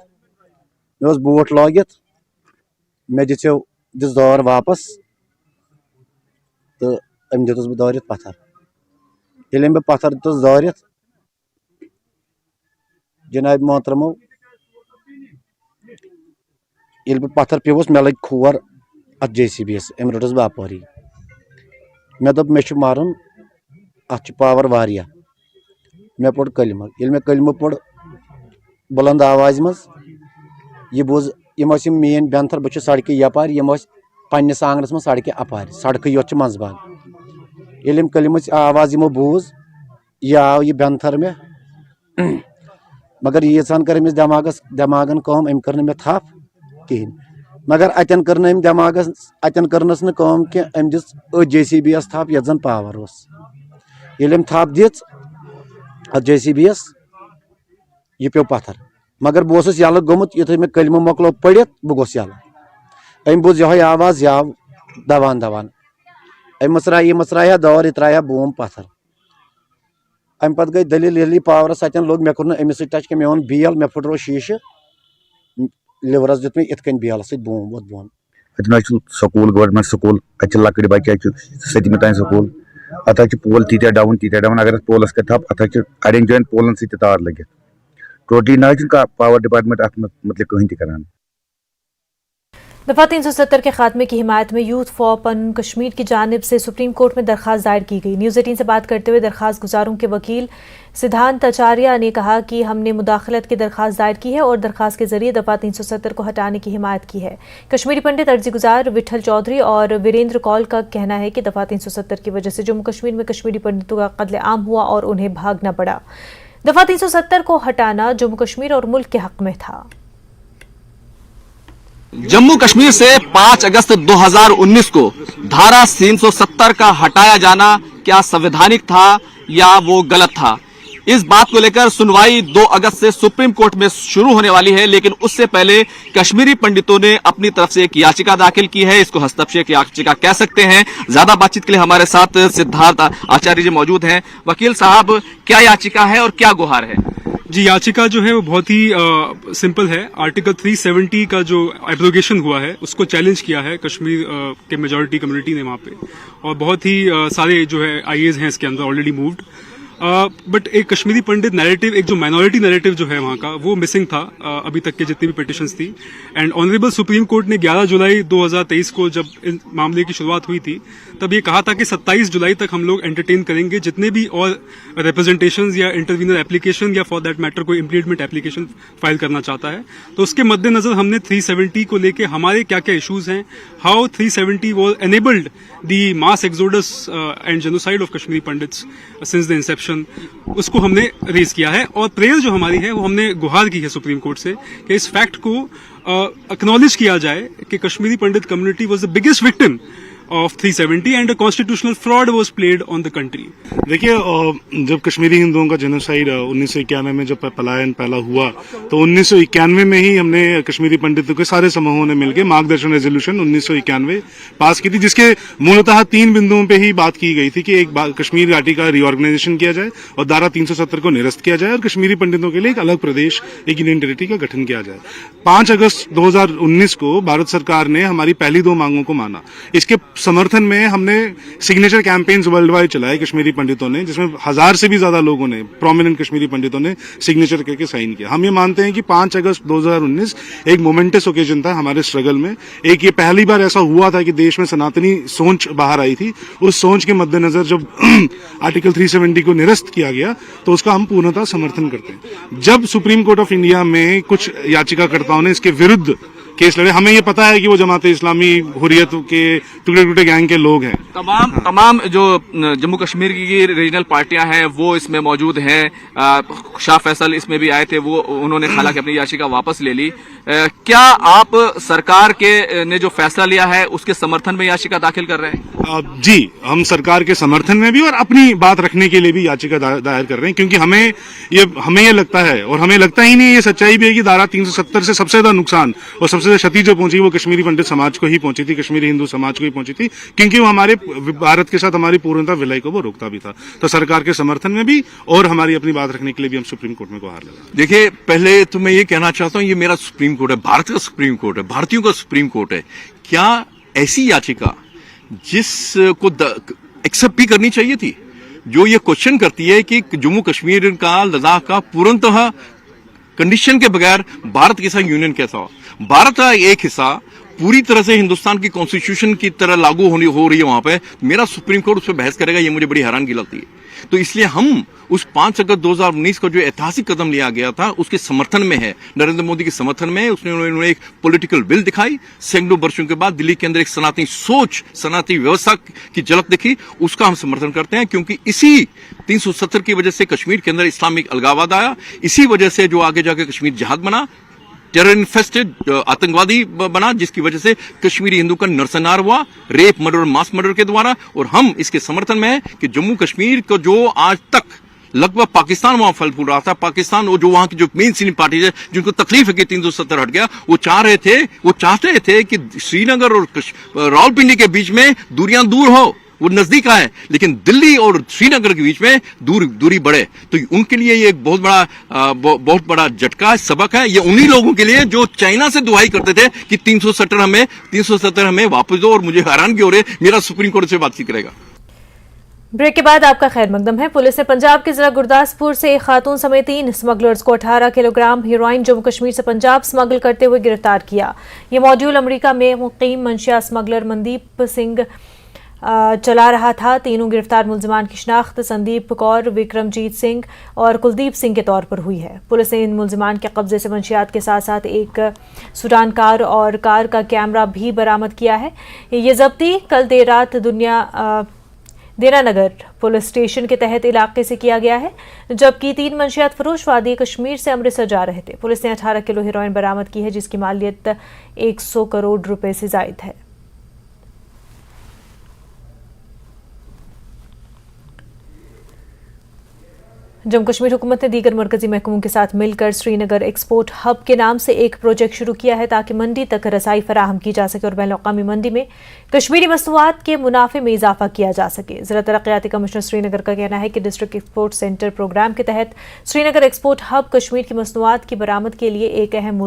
मे बूट लगित मे दिस दौर वापस तो अम दिस बह दौरित पत्थर ये बह पत्थर दिस दौरित जनाब मोहतरमो ये बह पत्थर पेवस मे लग खोर अत JCB अम रटस बह अपरी मे दोप मे मारुन अत पावर वारिया मे पोर कलमा ये मे कलमा पोर बुलंद आवाज मज यह बोज यम मेन बेंथर बह सड़क यपार यम पन्नस आंगनस मज सड़क अपार सड़क योत मंजबाग ये कलम आवाज यमो बूज यह आव यह बेंथर में मगर यीचान कर अमिस दिमागन कम अम कर मे थप कहें मगर अतन कर अतन करनस न कम कि अम दिस JCB थप ये जन पावर ये थप दिच अत JCB यह पे पत्थर मगर बह यल गोमुत युथ मे कलम मोकलो पढ़ित बह गोस यल अम बोज यह आवाज यह दवान दवान अम मसराया दौर यह त्राया बोम पत्थर अम पे गई दलील ये पावरस अतन लोग मे कोर अमिस टच कि मे ओन बेल मे फुटरो शीशे लिवरस दित मे इत बेल सत बोम वोत बोन स्कूल गवर्नमेंट स्कूल अत लकड़ बच्चे 7वीं तान स्कूल अत पोल तीत्या डाउन अगर पोलस कर थप अत अड़न जान पोलन सत तार लगित टोटली ना पावर डिपार्टमेंट अत मतलब कहीं करान। दफा 370 के खात्मे की हिमायत में यूथ फॉर पन कश्मीर की जानिब से सुप्रीम कोर्ट में दरखास्त दायर की गई। न्यूज़ 18 से बात करते हुए दरखास्त गुजारों के वकील सिद्धांत आचार्य ने कहा कि हमने मुदाखलत की दरखास्त दायर की है और दरखास्त के जरिए दफा 370 को हटाने की हिमायत की है। कश्मीरी पंडित अर्जी गुजार विठल चौधरी और वीरेंद्र कौल का कहना है कि दफा 370 की वजह से जम्मू कश्मीर में कश्मीरी पंडितों का कत्ले आम हुआ और उन्हें भागना पड़ा। दफा 370 को हटाना जम्मू कश्मीर और मुल्क के हक में था। जम्मू कश्मीर से 5 अगस्त 2019 को धारा 370 का हटाया जाना क्या संवैधानिक था या वो गलत था। इस बात को लेकर सुनवाई 2 अगस्त से सुप्रीम कोर्ट में शुरू होने वाली है, लेकिन उससे पहले कश्मीरी पंडितों ने अपनी तरफ से एक याचिका दाखिल की है। इसको हस्तक्षेप याचिका कह सकते हैं। ज्यादा बातचीत के लिए हमारे साथ सिद्धार्थ आचार्य जी मौजूद हैं। वकील साहब, क्या याचिका है और क्या गुहार है? जी, याचिका जो है वो बहुत ही सिंपल है। आर्टिकल 370 का जो एब्रोगेशन हुआ है उसको चैलेंज किया है कश्मीर के मेजॉरिटी कम्युनिटी ने वहाँ पे, और बहुत ही सारे जो है आईएज हैं इसके अंदर ऑलरेडी मूव्ड। बट एक कश्मीरी पंडित नैरेटिव, एक जो माइनॉरिटी नैरेटिव जो है वहाँ का, वो मिसिंग था अभी तक के जितनी भी पिटिशंस थी। एंड ऑनरेबल सुप्रीम कोर्ट ने 11 जुलाई 2023 को जब इन मामले की शुरुआत हुई थी तब ये कहा था कि 27 जुलाई तक हम लोग एंटरटेन करेंगे जितने भी और रिप्रेजेंटेशंस या इंटरवीनर एप्लीकेशन या फॉर दैट मैटर कोई इम्प्लीमेंट एप्लीकेशन फाइल करना चाहता है। तो उसके मद्देनजर हमने 370 को लेके हमारे क्या क्या इशूज हैं, how 370 was enabled the mass exodus and genocide of Kashmiri pandits since the Inception, उसको हमने रेज किया है। और प्रेयर जो हमारी है वो हमने गुहार की है सुप्रीम कोर्ट से कि इस फैक्ट को एक्नॉलेज किया जाए कि Kashmiri Pandit community was the biggest victim of 370 and a constitutional fraud was played on the country। देखिए, जब कश्मीरी हिंदुओं का जेनोसाइड 1991 में जब पलायन पहला हुआ तो 1991 में ही हमने कश्मीरी पंडितों के सारे समूहों ने मिलकर मार्गदर्शन रेजोल्यूशन 1991 पास की थी, जिसके मूलतः 3 बिंदुओं पे ही बात की गई थी कि एक कश्मीर घाटी का रिऑर्गेनाइजेशन किया जाए और धारा 370 को निरस्त किया जाए और कश्मीरी पंडितों के लिए एक अलग प्रदेश, एक यूनियन टेरिटरी का गठन किया जाए। 5 अगस्त 2019 को भारत सरकार ने हमारी पहली 2 मांगों को माना। इसके समर्थन में हमने सिग्नेचर कैंपेन्स वर्ल्ड वाइड चलाए कश्मीरी पंडितों ने, जिसमें 1000 से भी ज्यादा लोगों ने, प्रोमिनेंट कश्मीरी पंडितों ने सिग्नेचर करके साइन किया। हम ये मानते हैं कि 5 अगस्त 2019 एक मोमेंटस ओकेजन था हमारे स्ट्रगल में। एक ये पहली बार ऐसा हुआ था कि देश में सनातनी सोच बाहर आई थी। उस सोच के मद्देनजर जब आर्टिकल 370 को निरस्त किया गया तो उसका हम पूर्णतः समर्थन करते हैं। जब सुप्रीम कोर्ट ऑफ इंडिया में कुछ याचिकाकर्ताओं ने इसके विरुद्ध केस लड़े, हमें ये पता है कि वो जमाते इस्लामी हुर्रियत के टुकड़े टुकड़े गैंग के लोग हैं। तमाम जो जम्मू कश्मीर की रीजनल पार्टियां हैं वो इसमें मौजूद हैं। शाह फैसल इसमें भी आए थे, वो उन्होंने हालांकि अपनी याचिका वापस ले ली। क्या आप सरकार के ने जो फैसला लिया है उसके समर्थन में याचिका दाखिल कर रहे हैं? जी, हम सरकार के समर्थन में भी और अपनी बात रखने के लिए भी याचिका दायर कर रहे हैं, क्योंकि हमें ये लगता है, और हमें लगता ही नहीं, ये सच्चाई भी है कि धारा 370 से सबसे ज्यादा नुकसान और सबसे ज्यादा क्षति जो पहुंची वो कश्मीरी पंडित समाज को ही पहुंची थी, कश्मीरी हिंदू समाज को ही पहुंची थी, क्योंकि वो हमारे भारत के साथ हमारी पूर्णता विलय को वो रोकता भी था। तो सरकार के समर्थन में भी और हमारी अपनी बात रखने के लिए भी हम सुप्रीम कोर्ट में गुहार लगा। देखिए, पहले तो मैं ये कहना चाहता हूं, ये मेरा सुप्रीम कोर्ट है, भारत का सुप्रीम कोर्ट है, भारतीयों का सुप्रीम कोर्ट है। क्या ऐसी याचिका जिसको एक्सेप्ट भी करनी चाहिए थी, जो ये क्वेश्चन करती है कि जम्मू कश्मीर का, लद्दाख का पूर्णतः कंडीशन के बगैर भारत के साथ यूनियन कैसा हो? भारत का एक हिस्सा पूरी तरह से हिंदुस्तान की कॉन्स्टिट्यूशन की तरह लागू हो रही है वहां पे, मेरा सुप्रीम कोर्ट उस पर बहस करेगा, ये मुझे बड़ी हैरानगी लगती है। तो इसलिए हम उस 5 अगस्त 2019 का जो ऐतिहासिक कदम लिया गया था उसके समर्थन में है, नरेंद्र मोदी के समर्थन में है। उन्होंने एक पॉलिटिकल विल दिखाई, सैकड़ों वर्षों के बाद दिल्ली के अंदर एक सनातनी सोच, सनातनी व्यवस्था की झलक दिखी, उसका हम समर्थन करते हैं। क्योंकि इसी 370 की वजह से कश्मीर के अंदर इस्लामिक अलगाववाद आया, इसी वजह से जो आगे जाके कश्मीर जिहाद बना, टेरर इन्फेस्टेड आतंकवादी बना, जिसकी वजह से कश्मीरी हिंदू का नरसंहार हुआ, रेप, मर्डर, मास मर्डर के द्वारा। और हम इसके समर्थन में है कि जम्मू कश्मीर को जो आज तक लगभग पाकिस्तान वहां फल फूल रहा था, पाकिस्तान वो जो वहां की जो मेन स्ट्रीम पार्टी है जिनको तकलीफ है कि 370 हट गया, वो चाहते थे कि श्रीनगर और रावलपिंडी के बीच में दूरियां दूर हो, वो नजदीक आए, लेकिन दिल्ली और श्रीनगर के बीच में दूरी बढ़े। तो उनके लिए ये एक बहुत बड़ा झटका सबक है। ये उन्हीं लोगों के लिए जो चाइना से दुहाई करते थे कि 370 हमें वापस दो, और मुझे हैरानगी हो रही है, मेरा सुप्रीम कोर्ट से बातचीत करेगा। ब्रेक के बाद आपका खैर मकदम है। पुलिस ने पंजाब के जिला गुरदासपुर से एक खातून समेत 3 स्मगलर्स को 18 किलोग्राम हेरोइन जम्मू कश्मीर से पंजाब स्मगल करते हुए गिरफ्तार किया। ये मॉड्यूल अमेरिका में मुकीम मंशिया स्मगलर मनदीप सिंह चला रहा था। तीनों गिरफ्तार मुलजिमान की शिनाख्त संदीप कौर, विक्रमजीत सिंह और कुलदीप सिंह के तौर पर हुई है। पुलिस ने इन मुलजिमान के कब्जे से मंशियात के साथ साथ एक सुडान कार और कार का कैमरा भी बरामद किया है। ये जब्ती कल देर रात देरानगर पुलिस स्टेशन के तहत इलाके से किया गया है, जबकि 3 मंशियात फरोश वादी कश्मीर से अमृतसर जा रहे थे। पुलिस ने 18 किलो हेरोइन बरामद की है, जिसकी मालियत 100 करोड़ रुपए से जायद है। जम्मू कश्मीर हुकूमत ने दीगर मरकजी महकमों के साथ मिलकर श्रीनगर एक्सपोर्ट हब के नाम से एक प्रोजेक्ट शुरू किया है ताकि मंडी तक रसाई फराहम की जा सके और बैनुल-अक़वामी मंडी में कश्मीरी मसनूआत के मुनाफे में इजाफा किया जा सके। ज़िला तरक्याती कमिश्नर श्रीनगर का कहना है कि डिस्ट्रिक्ट एक्सपोर्ट सेंटर प्रोग्राम के तहत श्रीनगर एक्सपोर्ट हब कश्मीर की मसनूआत की बरामद के लिए एक अहम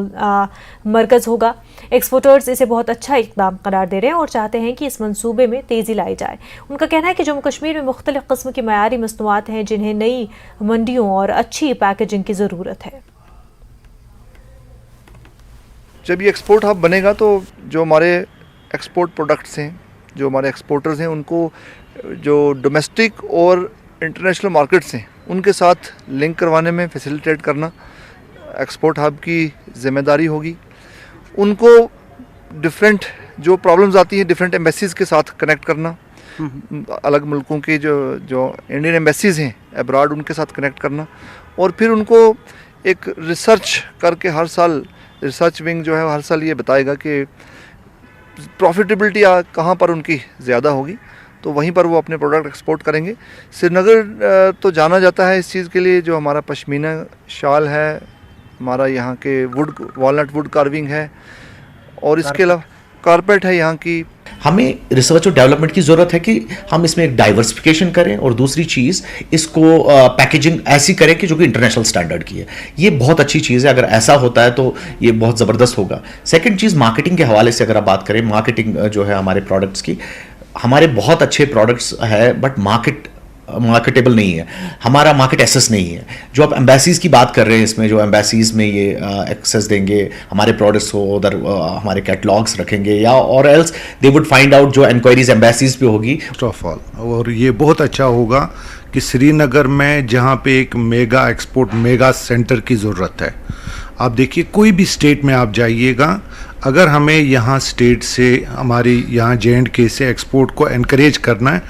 मरकज़ होगा। एक्सपोर्टर्स इसे बहुत अच्छा इक़दाम करार दे रहे हैं और चाहते हैं कि इस मंसूबे में तेज़ी लाई जाए। उनका कहना है कि जम्मू कश्मीर में मुख्तलिफ किस्म की मयारी मसनूआत हैं जिन्हें नई मंडियों और अच्छी पैकेजिंग की ज़रूरत है। जब ये एक्सपोर्ट हब बनेगा तो जो हमारे एक्सपोर्ट प्रोडक्ट्स हैं, जो हमारे एक्सपोर्टर्स हैं, उनको जो डोमेस्टिक और इंटरनेशनल मार्केट्स हैं उनके साथ लिंक करवाने में फैसिलिटेट करना एक्सपोर्ट हब की ज़िम्मेदारी होगी। उनको डिफरेंट जो प्रॉब्लम्स आती हैं डिफरेंट एम्बेसीज़ के साथ कनेक्ट करना, अलग मुल्कों की जो इंडियन एम्बेसीज़ हैं अब्रॉड उनके साथ कनेक्ट करना और फिर उनको एक रिसर्च करके हर साल रिसर्च विंग जो है हर साल ये बताएगा कि प्रॉफिटेबिलिटी कहाँ पर उनकी ज़्यादा होगी तो वहीं पर वो अपने प्रोडक्ट एक्सपोर्ट करेंगे। श्रीनगर तो जाना जाता है इस चीज़ के लिए, जो हमारा पश्मीना शाल है, हमारा यहाँ के वॉलनट वुड कार्विंग है और इसके अलावा कारपेट है यहाँ की। हमें रिसर्च और डेवलपमेंट की ज़रूरत है कि हम इसमें एक डाइवर्सिफिकेशन करें और दूसरी चीज़ इसको पैकेजिंग ऐसी करें कि जो कि इंटरनेशनल स्टैंडर्ड की है। ये बहुत अच्छी चीज़ है, अगर ऐसा होता है तो ये बहुत ज़बरदस्त होगा। सेकंड चीज़ मार्केटिंग के हवाले से अगर आप बात करें, मार्केटिंग जो है हमारे प्रोडक्ट्स की, हमारे बहुत अच्छे प्रोडक्ट्स है बट मार्केटेबल नहीं है, हमारा मार्केट एक्सेस नहीं है। जो आप एम्बेसीज़ की बात कर रहे हैं, इसमें जो एम्बेसीज़ में ये एक्सेस देंगे हमारे प्रोडक्ट्स को, उधर हमारे कैटलॉग्स रखेंगे या और else they would find out जो इंक्वायरीज एम्बेसीज़ पे होगी। फर्स्ट ऑफ ऑल, और ये बहुत अच्छा होगा कि श्रीनगर में जहाँ पे एक मेगा एक्सपोर्ट मेगा सेंटर की ज़रूरत है। आप देखिए कोई भी स्टेट में आप जाइएगा, अगर हमें यहाँ स्टेट से हमारी यहाँ J&K से एक्सपोर्ट को एनकरेज करना है,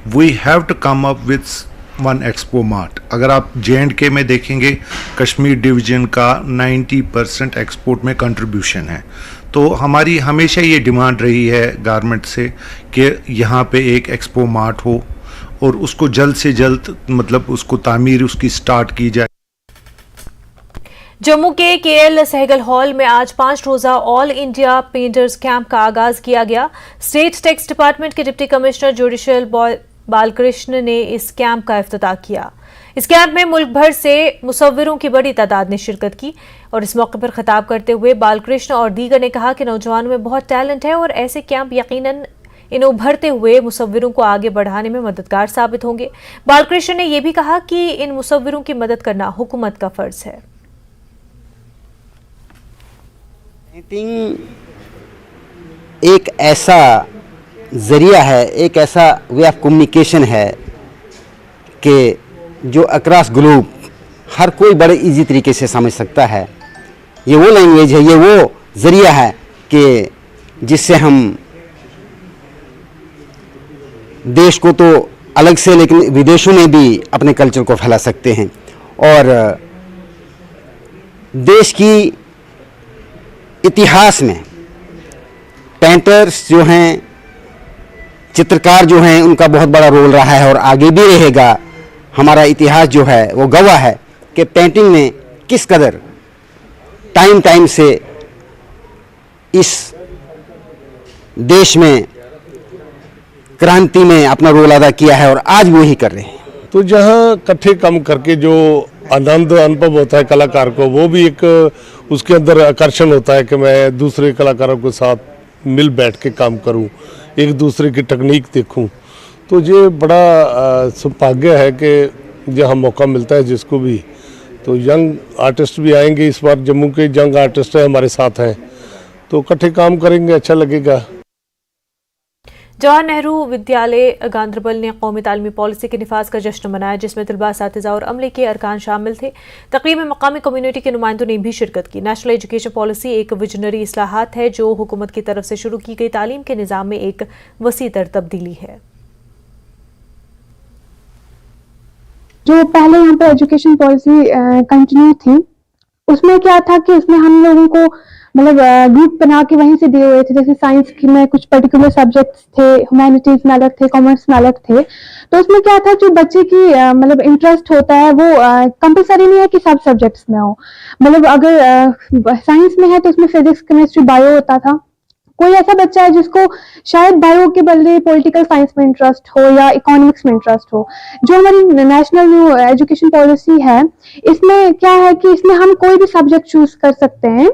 we have to come up with one expo mart. अगर आप J&K में देखेंगे कश्मीर डिवीज़न का 90% एक्सपोर्ट में कंट्रीब्यूशन है, तो हमारी हमेशा ये डिमांड रही है गवर्नमेंट से कि यहाँ पे एक एक्सपो मार्ट हो और उसको जल्द से जल्द मतलब उसको तामीर उसकी स्टार्ट की जाए। जम्मू के KL सहगल हॉल में आज 5 रोजा ऑल इंडिया पेंटर्स कैंप का आगाज किया गया। स्टेट टैक्स डिपार्टमेंट के डिप्टी कमिश्नर जुडिशियल बालकृष्ण ने इस कैंप का इफ्तिताह किया। इस कैंप में मुल्क भर से मुसव्विरों की बड़ी तादाद ने शिरकत की और इस मौके पर खिताब करते हुए बालकृष्ण और दीगर ने कहा कि नौजवानों में बहुत टैलेंट है और ऐसे कैंप यकीनन इन उभरते हुए मुसव्विरों को आगे बढ़ाने में मददगार साबित होंगे। बालकृष्ण ने यह भी कहा कि इन मुसव्विरों की मदद करना हुकूमत का फर्ज है। पेंटिंग एक ऐसा ज़रिया है, एक ऐसा वे ऑफ कम्युनिकेशन है कि जो अक्रॉस ग्लोब हर कोई बड़े इजी तरीके से समझ सकता है। ये वो लैंग्वेज है, ये वो ज़रिया है कि जिससे हम देश को तो अलग से लेकिन विदेशों में भी अपने कल्चर को फैला सकते हैं। और देश की इतिहास में पेंटर्स जो हैं, चित्रकार जो हैं, उनका बहुत बड़ा रोल रहा है और आगे भी रहेगा। हमारा इतिहास जो है वो गवाह है कि पेंटिंग ने किस कदर टाइम से इस देश में क्रांति में अपना रोल अदा किया है और आज वो ही कर रहे हैं। तो जहाँ इकट्ठे काम करके जो आनंद अनुभव होता है कलाकार को, वो भी एक उसके अंदर आकर्षण होता है कि मैं दूसरे कलाकारों के साथ मिल बैठ के काम करूं, एक दूसरे की टेक्निक देखूं। तो ये बड़ा सौभाग्य है कि जहाँ मौका मिलता है जिसको भी, तो यंग आर्टिस्ट भी आएंगे इस बार। जम्मू के यंग आर्टिस्ट हैं हमारे साथ हैं, तो इकट्ठे काम करेंगे, अच्छा लगेगा। जवाहर नेहरू विद्यालय गांधरबल ने कौमी तालीमी पॉलिसी के निफाज का जश्न मनाया, जिसमें तलबा, असातिज़ा और अमले के अरकान शामिल थे। तकरीब में मकामी कम्युनिटी के नुमाइंदों ने भी शिरकत की। नेशनल एजुकेशन पॉलिसी एक विजनरी इस्लाहात है जो हुकूमत की तरफ से शुरू की गई तालीम के निज़ाम में एक वसी तर तब्दीली है। जो पहले यहाँ पे एजुकेशन पॉलिसी कंटिन्यू थी, उसमें क्या था कि उसमें हम लोगों को मतलब ग्रुप बना के वहीं से दिए हुए थे। जैसे साइंस की में कुछ पर्टिकुलर सब्जेक्ट्स थे, ह्यूमैनिटीज में अलग थे, कॉमर्स में अलग थे। तो उसमें क्या था, जो बच्चे की मतलब इंटरेस्ट होता है वो कंपलसरी नहीं है कि सब सब्जेक्ट्स में हो। मतलब अगर साइंस में है तो उसमें फिजिक्स, केमिस्ट्री, बायो होता था। कोई ऐसा बच्चा है जिसको शायद बायो के बदले पॉलिटिकल साइंस में इंटरेस्ट हो या इकोनॉमिक्स में इंटरेस्ट हो। जो हमारी नेशनल एजुकेशन पॉलिसी है, इसमें क्या है कि इसमें हम कोई भी सब्जेक्ट चूज कर सकते हैं,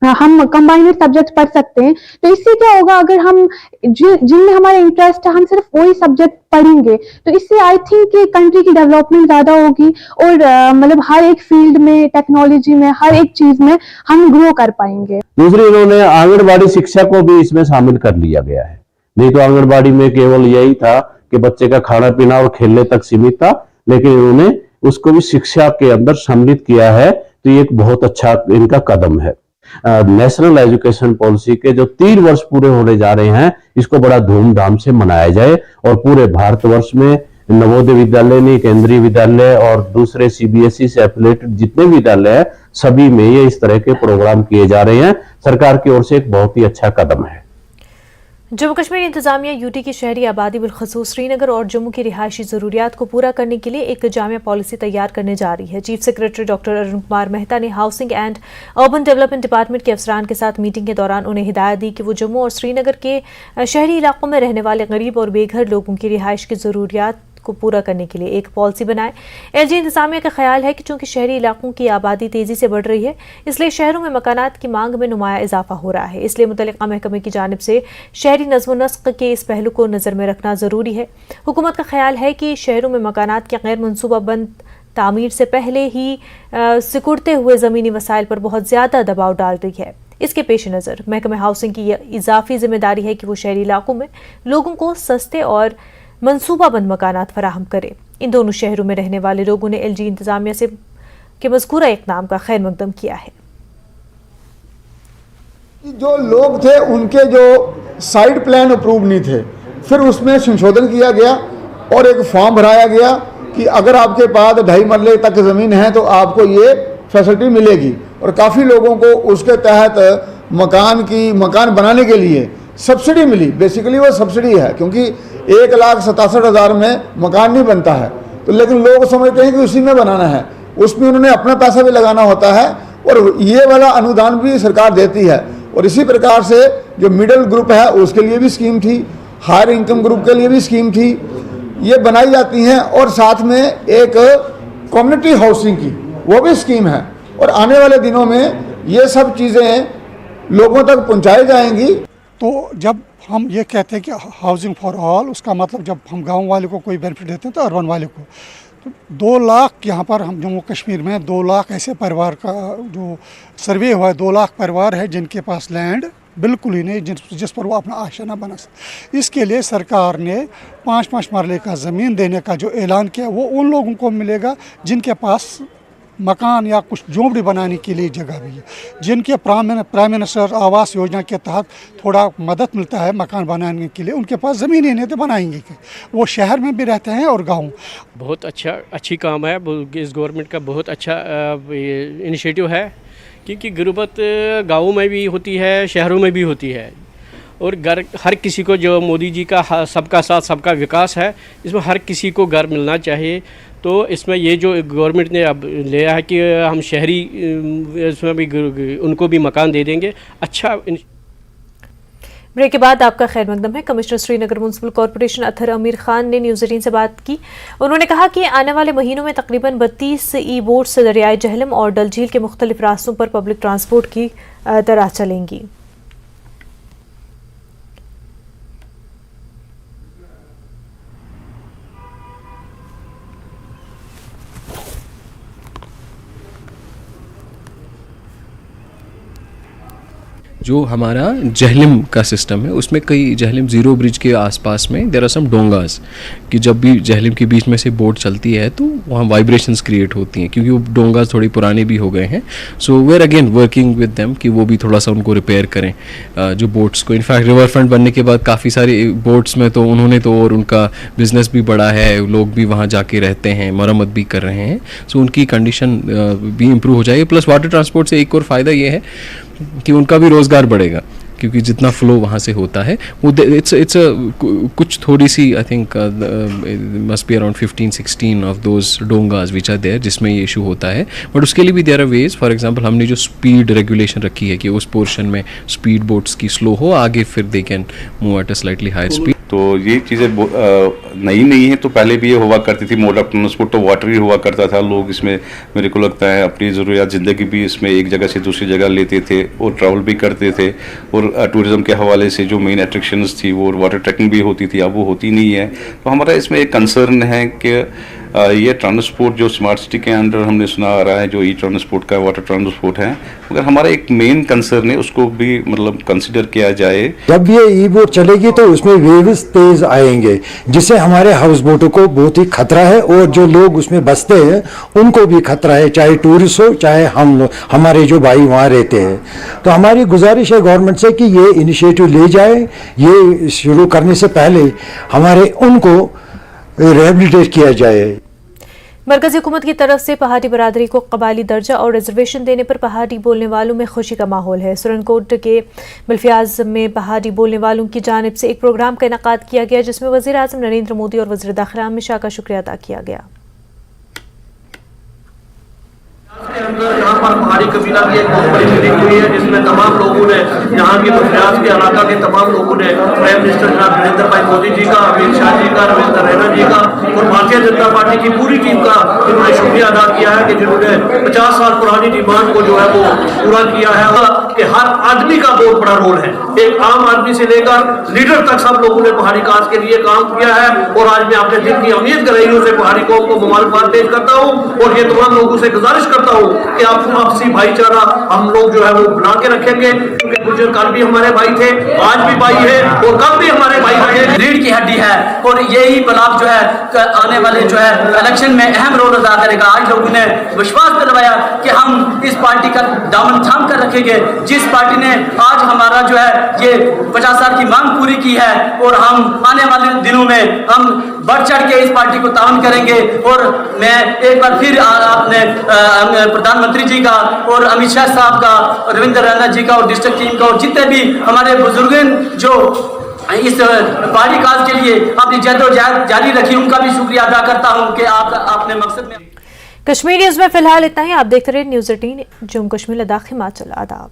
हम कंबाइंड सब्जेक्ट पढ़ सकते हैं। तो इससे क्या होगा, अगर हम जिनमें हमारा इंटरेस्ट है हम सिर्फ वही सब्जेक्ट पढ़ेंगे तो इससे आई थिंक कि कंट्री की डेवलपमेंट ज्यादा होगी और मतलब हर एक फील्ड में, टेक्नोलॉजी में, हर एक चीज में हम ग्रो कर पाएंगे। दूसरी, इन्होंने आंगनबाड़ी शिक्षा को भी इसमें शामिल कर लिया गया है। नहीं तो आंगनबाड़ी में केवल यही था कि बच्चे का खाना पीना और खेलने तक सीमित था, लेकिन इन्होंने उसको भी शिक्षा के अंदर सम्मिलित किया है। तो ये एक बहुत अच्छा इनका कदम है। नेशनल एजुकेशन पॉलिसी के जो 3 वर्ष पूरे होने जा रहे हैं, इसको बड़ा धूमधाम से मनाया जाए और पूरे भारतवर्ष में नवोदय विद्यालय नहीं, केंद्रीय विद्यालय और दूसरे सीबीएसई से एफिलेटेड जितने विद्यालय हैं, सभी में ये इस तरह के प्रोग्राम किए जा रहे हैं। सरकार की ओर से एक बहुत ही अच्छा कदम है। जम्मू कश्मीर इंतजामिया यूटी की शहरी आबादी बिलखसूस श्रीनगर और जम्मू की रिहायशी ज़रूरियात को पूरा करने के लिए एक जामिया पॉलिसी तैयार करने जा रही है। Chief secretary doctor Arun Kumar Mehta ने housing and urban development department के अफसरान के साथ मीटिंग के दौरान उन्हें हिदायत दी कि वो जम्मू और श्रीनगर के शहरी इलाकों में रहने वाले गरीब और बेघर लोगों की रिहाइश की ज़रूरियात को पूरा करने के लिए एक पॉलिसी बनाए। एलजी इंतजामिया का ख्याल है कि चूंकि शहरी इलाकों की आबादी तेजी से बढ़ रही है, इसलिए शहरों में मकानात की मांग में नुमाया इजाफा हो रहा है। इसलिए मुतल्लिका महकमे की जानिब से शहरी नज़्म नस्क के इस पहलू को नज़र में रखना ज़रूरी है। हुकूमत का ख्याल है कि शहरों में मकानात के गैर मनसूबाबंद तामीर से पहले ही सिकुड़ते हुए ज़मीनी वसाइल पर बहुत ज़्यादा दबाव डाल रही है। इसके पेश नज़र महकमे हाउसिंग की इजाफी जिम्मेदारी है कि वो शहरी इलाकों में लोगों को सस्ते और मनसूबाबंद मकानात फराहम करे। इन दोनों शहरों में रहने वाले लोगों ने एलजी इंतजामिया से के मज़कूरा इक़दाम का खैर मकदम किया है। जो लोग थे उनके जो साइड प्लान अप्रूव नहीं थे, फिर उसमें संशोधन किया गया और एक फॉर्म भराया गया कि अगर आपके पास 2.5 मरले तक ज़मीन है तो आपको ये फैसिलिटी मिलेगी। और काफ़ी लोगों को उसके तहत मकान बनाने के लिए सब्सिडी मिली। बेसिकली वो सब्सिडी है, क्योंकि 1,67,000 में मकान नहीं बनता है, तो लेकिन लोग समझते हैं कि उसी में बनाना है, उसमें उन्होंने अपना पैसा भी लगाना होता है और ये वाला अनुदान भी सरकार देती है। और इसी प्रकार से जो मिडिल ग्रुप है उसके लिए भी स्कीम थी, हायर इनकम ग्रुप के लिए भी स्कीम थी, ये बनाई जाती हैं। और साथ में एक कम्युनिटी हाउसिंग की वो भी स्कीम है। और आने वाले दिनों में ये सब चीज़ें लोगों तक पहुँचाई जाएंगी। तो जब हम ये कहते हैं कि हाउसिंग फॉर ऑल, उसका मतलब जब हम गांव वाले को कोई बेनिफिट देते हैं तो अर्बन वाले को, तो 2 लाख यहाँ पर हम जम्मू कश्मीर में 2 लाख ऐसे परिवार का जो सर्वे हुआ है, 2 लाख परिवार है जिनके पास लैंड बिल्कुल ही नहीं, जिस पर वो अपना आशियाना बना सकते। इसके लिए सरकार ने 5-5 मरले का ज़मीन देने का जो ऐलान किया वो उन लोगों को मिलेगा जिनके पास मकान या कुछ झोंपड़ी बनाने के लिए जगह भी है, जिनके प्राइम मिनिस्टर आवास योजना के तहत थोड़ा मदद मिलता है मकान बनाने के लिए, उनके पास ज़मीन ही नहीं तो बनाएंगे क्या? वो शहर में भी रहते हैं और गांव। बहुत अच्छी काम है, इस गवर्नमेंट का बहुत अच्छा इनिशिएटिव है, क्योंकि गुर्बत गाँवों में भी होती है, शहरों में भी होती है। और घर हर किसी को, जो मोदी जी का सबका साथ सबका विकास है, इसमें हर किसी को घर मिलना चाहिए। तो इसमें ये जो गवर्नमेंट ने अब लिया है कि हम शहरी इसमें भी उनको भी मकान दे देंगे, अच्छा। ब्रेक के बाद आपका खैर मकदम है। Commissioner Srinagar municipal corporation Athar अमीर खान ने न्यूज़ 18 से बात की। उन्होंने कहा कि आने वाले महीनों में तकरीबन 32 ई बोट्स से दरियाए जहलम और डल झील के मुख्तलिफ रास्तों पर पब्लिक ट्रांसपोर्ट की तरह चलेंगी। जो हमारा जहलम का सिस्टम है, उसमें कई जहलम ज़ीरो ब्रिज के आसपास में देयर आर सम डोंगास, कि जब भी जहलम के बीच में से बोट चलती है तो वहाँ वाइब्रेशंस क्रिएट होती हैं, क्योंकि वो डोंगास थोड़ी पुराने भी हो गए हैं। So we are again working with them कि वो भी थोड़ा सा उनको रिपेयर करें जो बोट्स को। इनफैक्ट रिवर फ्रंट बनने के बाद काफ़ी सारे बोट्स में तो उन्होंने तो, और उनका बिजनेस भी बड़ा है, लोग भी वहाँ जाके रहते हैं, मरम्मत भी कर रहे हैं। सो उनकी कंडीशन भी इम्प्रूव हो जाएगी। प्लस वाटर ट्रांसपोर्ट से एक और फ़ायदा ये है कि उनका भी रोज़गार बढ़ेगा, क्योंकि जितना फ्लो वहाँ से होता है वो इट्स कुछ थोड़ी सी I think must be around 15-16 of those dongas which are there जिसमें ये इशू होता है। बट उसके लिए भी there are ways. For example हमने जो स्पीड रेगुलेशन रखी है कि उस पोर्शन में स्पीड बोट्स की स्लो हो, आगे फिर they can move at a slightly high speed. तो ये चीज़ें नई नहीं है, तो पहले भी ये हुआ करती थी। मोड ऑफ ट्रांसपोर्ट तो वाटर ही हुआ करता था। लोग इसमें मेरे को लगता है अपनी ज़रूरियात ज़िंदगी भी इसमें एक जगह से दूसरी जगह लेते थे और ट्रैवल भी करते थे। और टूरिज़्म के हवाले से जो मेन अट्रैक्शंस थी वो वाटर ट्रैकिंग भी होती थी, अब वो होती नहीं है। तो हमारा इसमें एक कंसर्न है कि ये ट्रांसपोर्ट जो स्मार्ट सिटी के अंदर हमने सुना आ रहा है, जो ई ट्रांसपोर्ट का वाटर ट्रांसपोर्ट है, मगर हमारा एक मेन कंसर्न है उसको भी मतलब कंसिडर किया जाए। जब ये ई बोट चलेगी तो उसमें वेव्स तेज आएंगे, जिससे हमारे हाउस बोटों को बहुत ही खतरा है और जो लोग उसमें बसते हैं उनको भी खतरा है, चाहे टूरिस्ट हो चाहे हम लोग, हमारे जो भाई वहाँ रहते हैं। तो हमारी गुजारिश है गवर्नमेंट से कि ये इनिशिएटिव ले जाए। ये शुरू करने से पहले हमारे उनको रिहेबिलिटेट किया जाए। मरकजी हुकूमत की तरफ से पहाड़ी बरादरी को कबायली दर्जा और रिजर्वेशन देने पर पहाड़ी बोलने वालों में खुशी का माहौल है। सुरनकोट के बल्फियाज में पहाड़ी बोलने वालों की जानिब से एक प्रोग्राम का इनेकाद किया गया, जिसमें वज़ीर आज़म नरेंद्र मोदी और वज़ीर दाखिला अमित शाह का शुक्रिया अदा किया गया। के अंदर यहाँ पर पहाड़ी कबीला की एक बहुत बड़ी मीटिंग हुई है, जिसमें तमाम लोगों ने, यहाँ के बल्फियाज के इलाका के तमाम लोगों ने प्राइम मिनिस्टर जनाब नरेंद्र भाई मोदी जी का, अमित शाह जी का, रविंद्र रैना जी का और भारतीय जनता पार्टी की पूरी टीम का इन्होंने शुक्रिया अदा किया है कि जिन्होंने 50 साल पुरानी डिमांड को जो है वो पूरा किया है। कि हर आदमी का बहुत बड़ा रोल है, एक आम आदमी से लेकर लीडर तक सब लोगों ने पहाड़ी काज के लिए काम किया है। और आज मैं अपने दिल की अमीर गहराइयों से पहाड़ी कौम को मुबारकबाद पेश करता हूँ और ये तमाम लोगों से गुजारिश करता हूँ कि आपसी भाईचारा हम लोग जो है वो बना के रखेंगे, क्योंकि गुजर कल भी हमारे भाई थे, आज भी भाई है और कल भी हमारे भाई रहेंगे। रीढ़ की हड्डी है और यही ब्लॉक जो है आने वाले जो है इलेक्शन में अहम रोल अदा करेगा। आज लोगों ने विश्वास दिलवाया कि हम इस पार्टी का दामन थाम कर रखेंगे, जिस पार्टी ने आज हमारा जो है ये 50 साल की मांग पूरी की है और हम आने वाले दिनों में हम बढ़ चढ़ के इस पार्टी को ताउन करेंगे। और मैं एक बार फिर आपने प्रधानमंत्री जी का और अमित शाह साहब का, रविंद्र रैना जी का और डिस्ट्रिक्ट टीम का और जितने भी हमारे बुजुर्ग जो इस पहाड़ी काज के लिए अपनी जद्दोजहद जारी रखी, उनका भी शुक्रिया अदा करता हूं कि आपने मकसद में। कश्मीर न्यूज में फिलहाल इतना ही। आप देखते रहे न्यूज़ 18 जम्मू कश्मीर लद्दाख हिमाचल। आदाब।